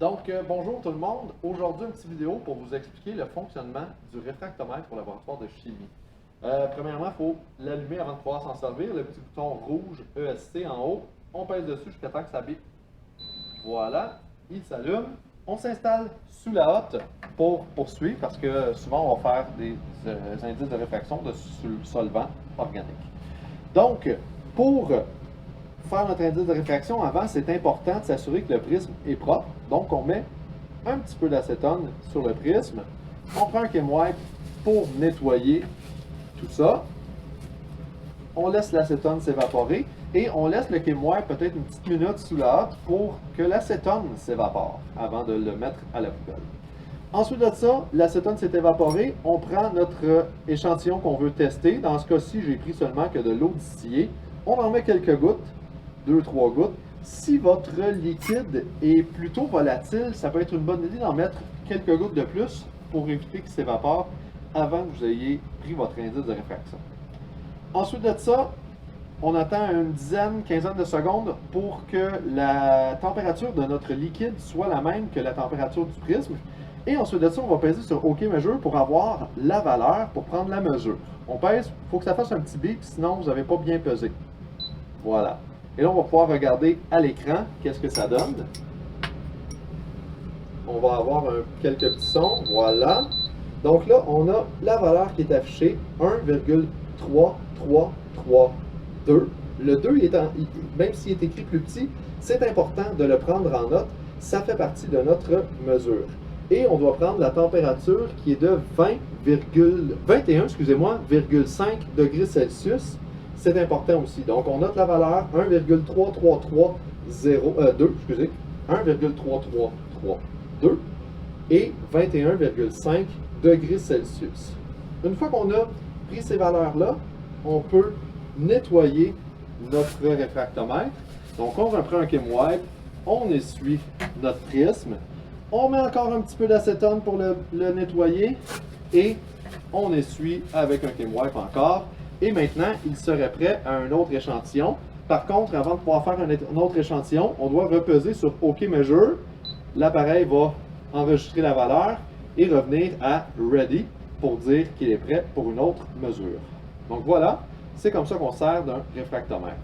Bonjour tout le monde. Aujourd'hui, une petite vidéo pour vous expliquer le fonctionnement du réfractomètre au laboratoire de chimie. Premièrement, il faut l'allumer avant de pouvoir s'en servir. Le petit bouton rouge ESC en haut, on pèse dessus jusqu'à temps que ça bip. Voilà, il s'allume. On s'installe sous la hotte pour poursuivre parce que souvent on va faire des indices de réfraction de solvant organique. Donc, pour faire notre indice de réfraction avant, c'est important de s'assurer que le prisme est propre. Donc, on met un petit peu d'acétone sur le prisme. On prend un Kim-Wipe pour nettoyer tout ça. On laisse l'acétone s'évaporer et on laisse le Kim-Wipe peut-être une petite minute sous la hotte pour que l'acétone s'évapore avant de le mettre à la poubelle. Ensuite de ça, l'acétone s'est évaporé. On prend notre échantillon qu'on veut tester. Dans ce cas-ci, j'ai pris seulement que de l'eau distillée. On en met quelques gouttes. 2-3 gouttes. Si votre liquide est plutôt volatile, ça peut être une bonne idée d'en mettre quelques gouttes de plus pour éviter qu'il s'évapore avant que vous ayez pris votre indice de réfraction. Ensuite de ça, on attend une dizaine, quinzaine de secondes pour que la température de notre liquide soit la même que la température du prisme. Et ensuite de ça, on va peser sur OK Measure pour avoir la valeur, pour prendre la mesure. On pèse, il faut que ça fasse un petit bip, sinon vous n'avez pas bien pesé. Voilà. Et là, on va pouvoir regarder à l'écran qu'est-ce que ça donne. On va avoir quelques petits sons. Voilà. Donc là, on a la valeur qui est affichée, 1,3332. Le 2, même s'il est écrit plus petit, c'est important de le prendre en note. Ça fait partie de notre mesure. Et on doit prendre la température qui est de 21,5 degrés Celsius. C'est important aussi. Donc, on note la valeur 1,3332 et 21,5 degrés Celsius. Une fois qu'on a pris ces valeurs-là, on peut nettoyer notre réfractomètre. Donc, on reprend un Kim-Wipe, on essuie notre prisme, on met encore un petit peu d'acétone pour le nettoyer et on essuie avec un Kim-Wipe encore. Et maintenant, il serait prêt à un autre échantillon. Par contre, avant de pouvoir faire un autre échantillon, on doit repeser sur OK Measure. L'appareil va enregistrer la valeur et revenir à Ready pour dire qu'il est prêt pour une autre mesure. Donc voilà, c'est comme ça qu'on sert d'un réfractomètre.